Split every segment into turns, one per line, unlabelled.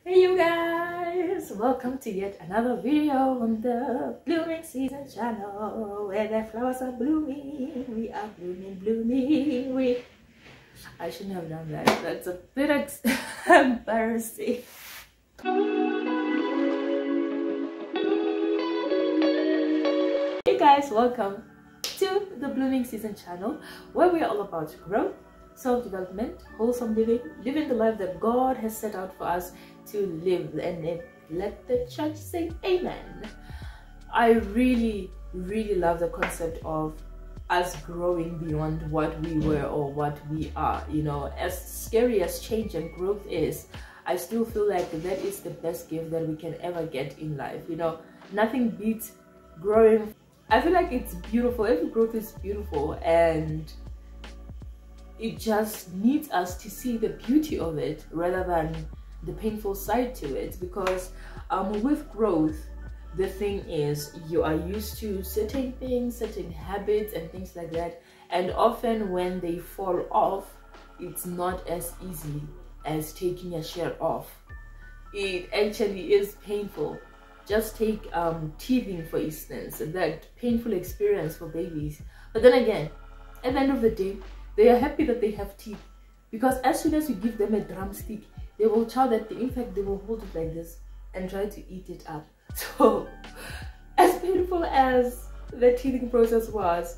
Hey you guys, welcome to yet another video on the Blooming Season channel where the flowers are blooming. We are blooming. I shouldn't have done that. That's a bit embarrassing. Hey guys, welcome to the Blooming Season channel where we are all about growth, self-development, wholesome living, living the life that God has set out for us to live. And let the church say amen. I really love the concept of us growing beyond what we were or what we are. You know, as scary as change and growth is, I still feel like that is the best gift that we can ever get in life. You know, nothing beats growing. I feel like it's beautiful. Every growth is beautiful, and it just needs us to see the beauty of it rather than the painful side to it. Because with growth, the thing is, you are used to certain things, certain habits and things like that, and often when they fall off, it's not as easy as taking a shirt off. It actually is painful. Just take teething for instance, that painful experience for babies. But then again, at the end of the day, they are happy that they have teeth, because as soon as you give them a drumstick, they will chow that thing. In fact, they will hold it like this and try to eat it up. So as painful as the teething process was,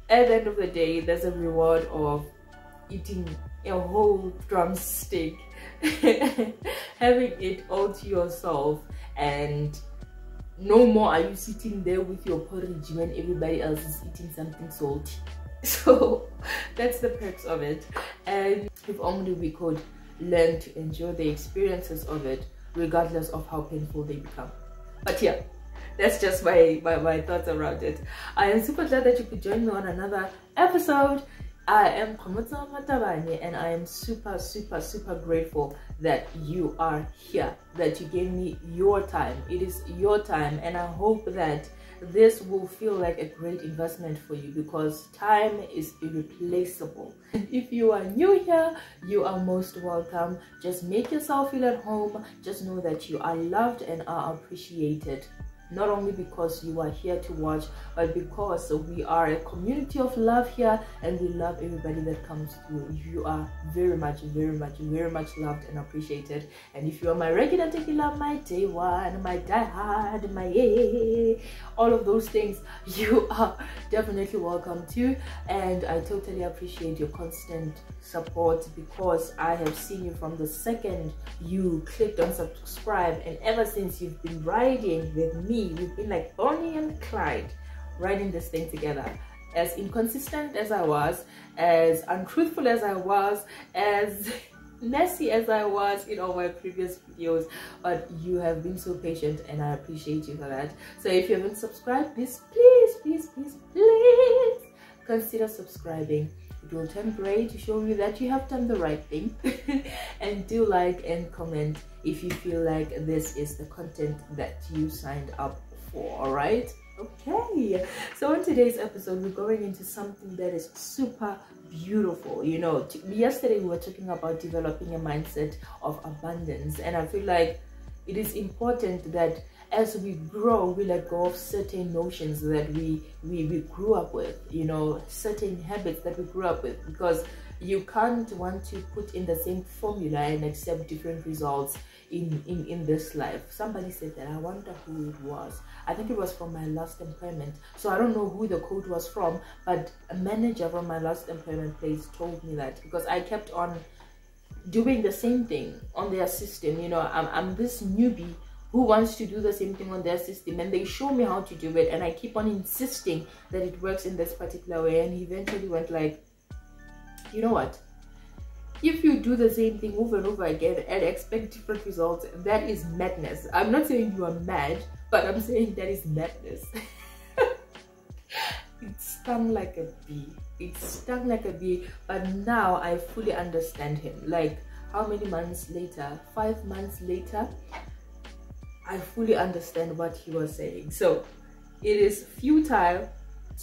at the end of the day, there's a reward of eating a whole drumstick, having it all to yourself, and no more are you sitting there with your porridge when everybody else is eating something salty. So that's the perks of it, and if only we could learn to enjoy the experiences of it regardless of how painful they become. But yeah, that's just my thoughts around it. I am super glad that you could join me on another episode. I am Kgomotso Matabane, and I am super grateful that you are here, that you gave me your time. It is your time, and I hope that this will feel like a great investment for you, because time is irreplaceable. And if you are new here, you are most welcome. Just make yourself feel at home. Just know that you are loved and are appreciated. Not only because you are here to watch, but because we are a community of love here, and we love everybody that comes through. You are very much loved and appreciated. And if you are my regular tequila, my day one, my die hard, my all of those things, you are definitely welcome too. And I totally appreciate your constant support, because I have seen you from the second you clicked on subscribe, and ever since you've been riding with me. We've been like Bonnie and Clyde, riding this thing together. As inconsistent as I was, as untruthful as I was, as messy as I was in all my previous videos, but you have been so patient, and I appreciate you for that. So if you haven't subscribed, please consider subscribing. It will turn gray to show you that you have done the right thing. And do like and comment if you feel like this is the content that you signed up for. All right, okay, so in today's episode, we're going into something that is super beautiful. You know, yesterday we were talking about developing a mindset of abundance, and I feel like it is important that as we grow, we let go of certain notions that we grew up with, you know, certain habits that we grew up with, because you can't want to put in the same formula and accept different results in this life. Somebody said that. I wonder who it was. I think it was from my last employment. So I don't know who the quote was from, but a manager from my last employment place told me that, because I kept on doing the same thing on their system. You know, I'm this newbie who wants to do the same thing on their system, and they show me how to do it, and I keep on insisting that it works in this particular way. And he eventually went like, you know what, if you do the same thing over and over again and expect different results, that is madness. I'm not saying you are mad, but I'm saying that is madness. It stung like a bee. It stung like a bee, but now I fully understand him. Like, how many months later? 5 months later, I fully understand what he was saying. So it is futile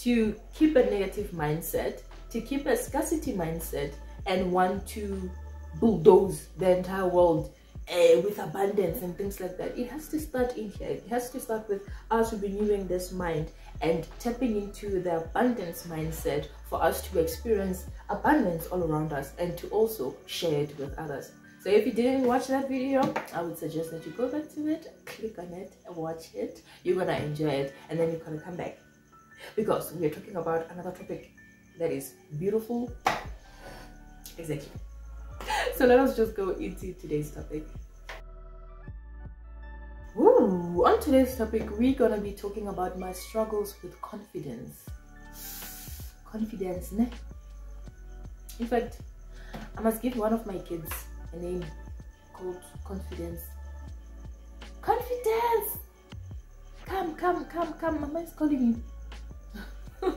to keep a negative mindset, to keep a scarcity mindset, and want to bulldoze the entire world with abundance and things like that. It has to start in here. It has to start with us renewing this mind and tapping into the abundance mindset for us to experience abundance all around us and to also share it with others. So if you didn't watch that video, I would suggest that you go back to it, click on it and watch it. You're gonna enjoy it, and then you're gonna come back, because we're talking about another topic that is beautiful. Exactly. So let us just go into today's topic. Ooh, on today's topic, we're gonna be talking about my struggles with confidence. Confidence, ne? In fact, I must give one of my kids a name called Confidence. Confidence! Come, Mama is calling you.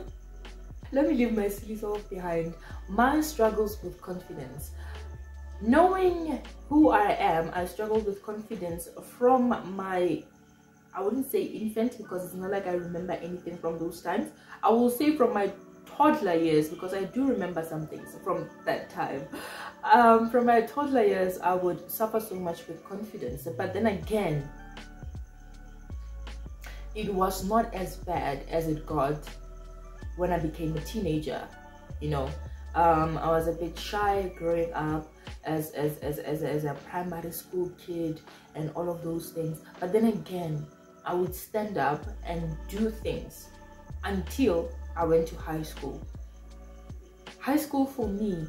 Let me leave my silly self behind. My struggles with confidence. Knowing who I am, I struggled with confidence from my, I wouldn't say infant, because it's not like I remember anything from those times. I will say from my toddler years, because I do remember some things from that time. From my toddler years, I would suffer so much with confidence. But then again, it was not as bad as it got when I became a teenager. You know, I was a bit shy growing up as a primary school kid and all of those things. But then again, I would stand up and do things until I went to high school. High school for me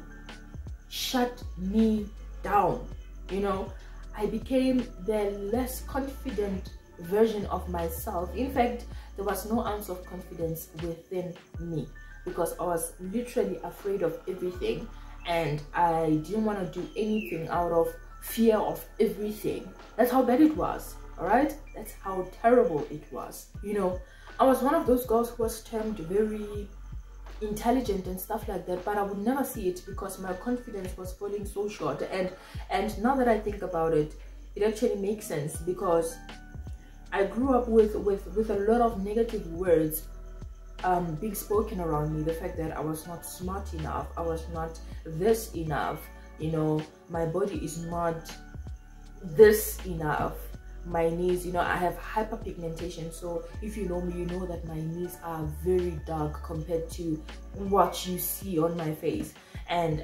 shut me down. You know, I became the less confident version of myself. In fact, there was no ounce of confidence within me, because I was literally afraid of everything, and I didn't want to do anything out of fear of everything. That's how bad it was. All right, that's how terrible it was. You know, I was one of those girls who was termed very intelligent and stuff like that, but I would never see it because my confidence was falling so short. And now that I think about it, it actually makes sense, because I grew up with a lot of negative words being spoken around me. The fact that I was not smart enough, I was not this enough, you know, my body is not this enough, my knees, you know, I have hyperpigmentation. So if you know me, you know that my knees are very dark compared to what you see on my face. And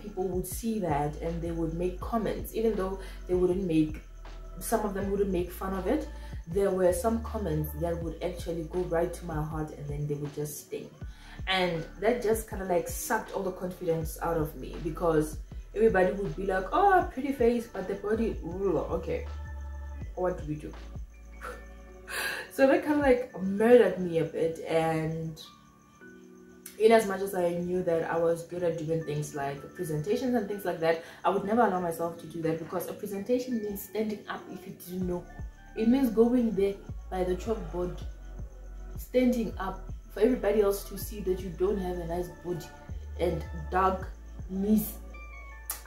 people would see that and they would make comments, even though they wouldn't make, some of them wouldn't make fun of it. There were some comments that would actually go right to my heart, and then they would just sting. And that just kind of like sucked all the confidence out of me, because everybody would be like, oh, pretty face, but the body, ooh, okay, what do we do? So that kind of like murdered me a bit. And in as much as I knew that I was good at doing things like presentations and things like that, I would never allow myself to do that, because a presentation means standing up. If you didn't know, it means going there by the chalkboard, standing up for everybody else to see that you don't have a nice body and dark knees.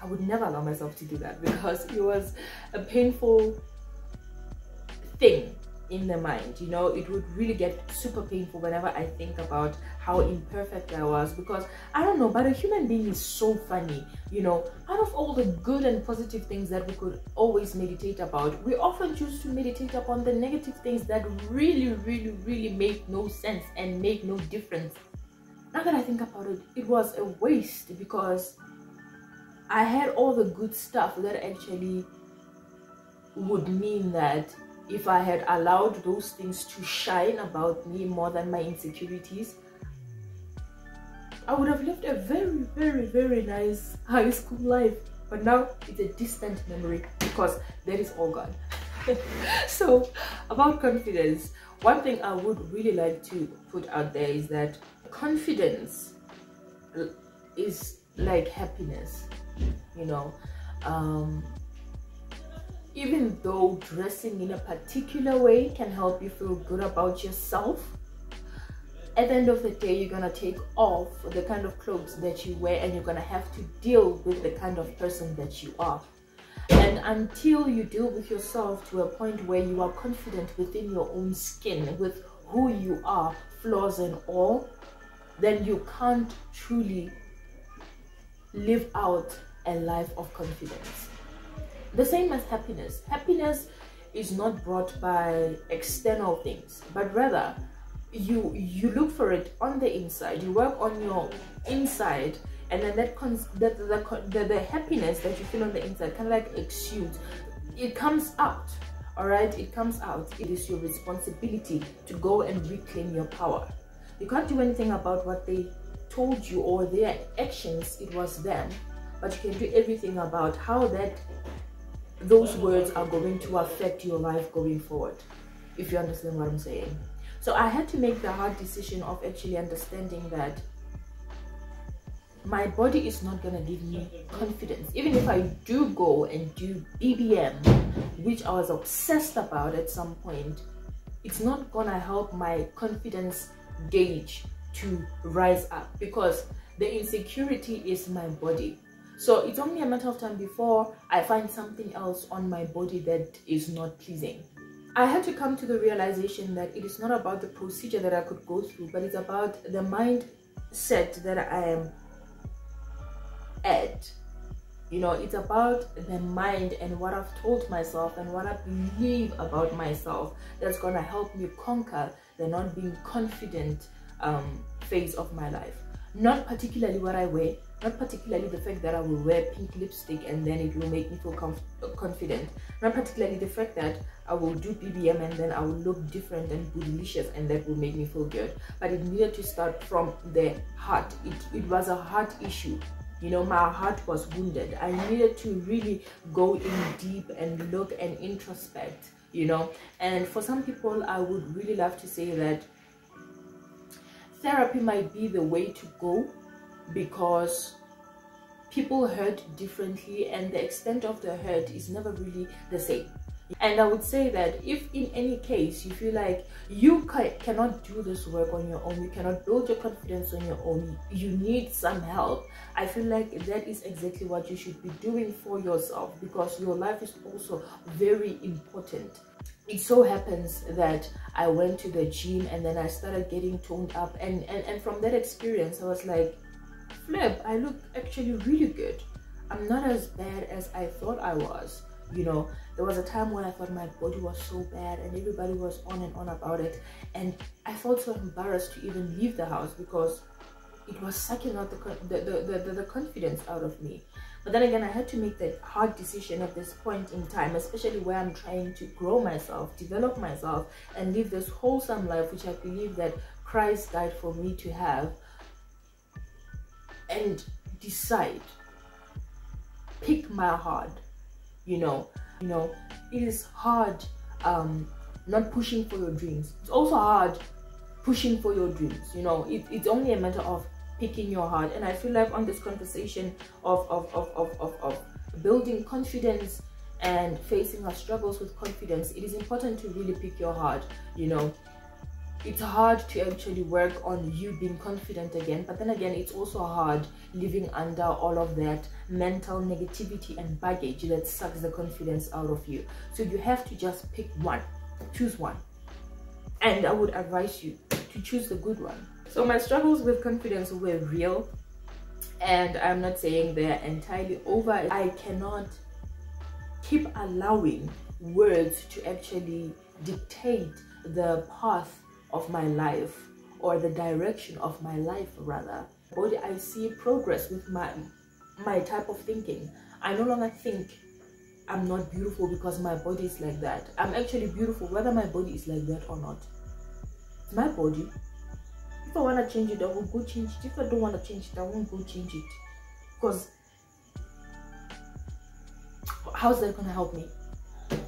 I would never allow myself to do that, because it was a painful thing in the mind. You know, it would really get super painful whenever I think about how imperfect I was, because I don't know, but a human being is so funny. You know, out of all the good and positive things that we could always meditate about, we often choose to meditate upon the negative things that really make no sense and make no difference. Now that I think about it, it was a waste, because I had all the good stuff that actually would mean that if I had allowed those things to shine about me more than my insecurities, I would have lived a very nice high school life. But now it's a distant memory, because that is all gone. So about confidence, one thing I would really like to put out there is that confidence is like happiness. You know, even though dressing in a particular way can help you feel good about yourself, at the end of the day, you're gonna take off the kind of clothes that you wear, and you're gonna have to deal with the kind of person that you are. And until you deal with yourself to a point where you are confident within your own skin with who you are, flaws and all, then you can't truly live out a life of confidence. The same as happiness. Happiness is not brought by external things, but rather you look for it on the inside. You work on your inside, and then the happiness that you feel on the inside kind of like exudes. It comes out. All right, it comes out. It is your responsibility to go and reclaim your power. You can't do anything about what they told you or their actions. It was them, but you can do everything about how those words are going to affect your life going forward, if you understand what I'm saying. So I had to make the hard decision of actually understanding that my body is not gonna give me confidence. Even if I do go and do BBM, which I was obsessed about at some point, it's not gonna help my confidence gauge to rise up, because the insecurity is my body. So it's only a matter of time before I find something else on my body that is not pleasing. I had to come to the realization that it is not about the procedure that I could go through, but it's about the mindset that I am at. You know, it's about the mind and what I've told myself and what I believe about myself that's gonna help me conquer the not being confident phase of my life. Not particularly what I wear, not particularly the fact that I will wear pink lipstick and then it will make me feel confident, not particularly the fact that I will do BBM and then I will look different and bootylicious and that will make me feel good. But it needed to start from the heart. It was a heart issue. You know, my heart was wounded. I needed to really go in deep and look and introspect, you know. And for some people, I would really love to say that therapy might be the way to go, because people hurt differently and the extent of the hurt is never really the same. And I would say that if in any case you feel like you cannot do this work on your own, you cannot build your confidence on your own, you need some help, I feel like that is exactly what you should be doing for yourself, because your life is also very important. It so happens that I went to the gym and then I started getting toned up, and from that experience I was like, flip, I look actually really good. I'm not as bad as I thought I was. You know, there was a time when I thought my body was so bad and everybody was on and on about it, and I felt so embarrassed to even leave the house because it was sucking out the confidence out of me. But then again, I had to make that hard decision at this point in time, especially where I'm trying to grow myself, develop myself, and live this wholesome life which I believe that Christ died for me to have, and decide, pick my heart. You know, it is hard not pushing for your dreams. It's also hard pushing for your dreams. You know, it's only a matter of picking your heart. And I feel like on this conversation of building confidence and facing our struggles with confidence, it is important to really pick your heart. You know, it's hard to actually work on you being confident again, but then again, it's also hard living under all of that mental negativity and baggage that sucks the confidence out of you. So you have to just pick one, choose one. And I would advise you to choose the good one. So my struggles with confidence were real, and I'm not saying they're entirely over. I cannot keep allowing words to actually dictate the path of my life, or the direction of my life rather. But I see progress with my type of thinking. I no longer think I'm not beautiful because my body is like that. I'm actually beautiful whether my body is like that or not. It's my body. If I want to change it, I will go change it. If I don't want to change it, I won't go change it. Because how's that gonna help me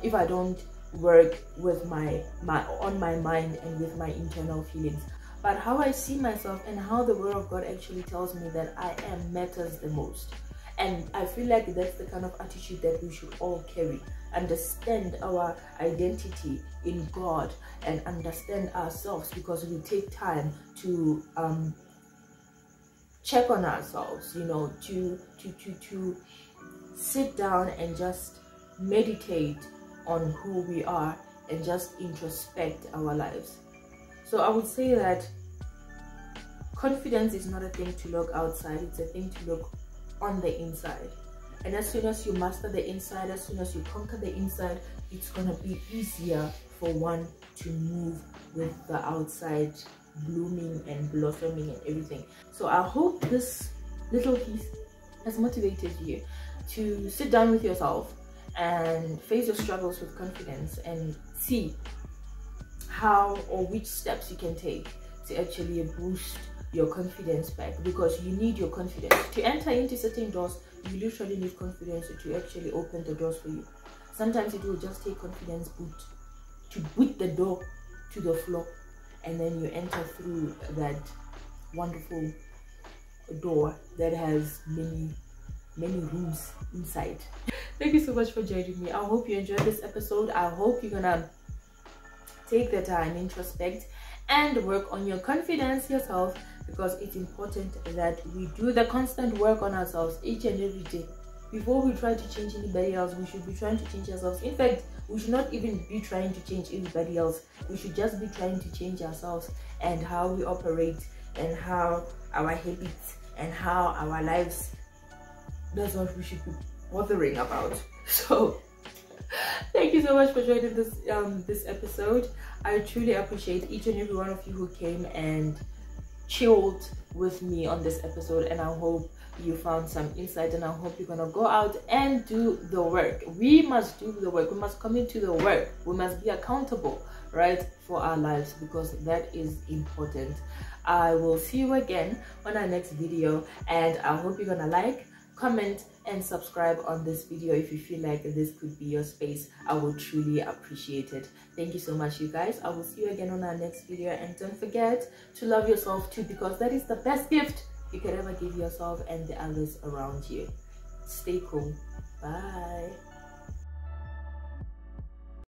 if I don't work with my mind and with my internal feelings? But how I see myself and how the word of God actually tells me that I am matters the most. And I feel like that's the kind of attitude that we should all carry. Understand our identity in God and understand ourselves, because we take time to check on ourselves, you know, to sit down and just meditate on who we are and just introspect our lives. So I would say that confidence is not a thing to look outside, it's a thing to look on the inside. And as soon as you master the inside, as soon as you conquer the inside, it's gonna be easier for one to move with the outside blooming and blossoming and everything. So I hope this little piece has motivated you to sit down with yourself and face your struggles with confidence and see how or which steps you can take to actually boost your confidence back, because you need your confidence to enter into certain doors. You literally need confidence to actually open the doors for you. Sometimes it will just take confidence to boot the door to the floor, and then you enter through that wonderful door that has many rooms inside. Thank you so much for joining me. I hope you enjoyed this episode. I hope you're gonna take the time, introspect, and work on your confidence yourself, because it's important that we do the constant work on ourselves each and every day. Before we try to change anybody else, we should be trying to change ourselves. In fact, we should not even be trying to change anybody else. We should just be trying to change ourselves and how we operate and how our habits and how our lives. That's what we should be bothering about. So thank you so much for joining this episode. I truly appreciate each and every one of you who came and chilled with me on this episode, and I hope you found some insight, and I hope you're gonna go out and do the work. We must do the work. We must commit to the work. We must be accountable, right, for our lives, because that is important. I will see you again on our next video, and I hope you're gonna like, comment, and subscribe on this video if you feel like this could be your space. I would truly appreciate it. Thank you so much, you guys. I will see you again on our next video, and don't forget to love yourself too, because that is the best gift you could ever give yourself and the others around you. Stay cool. Bye.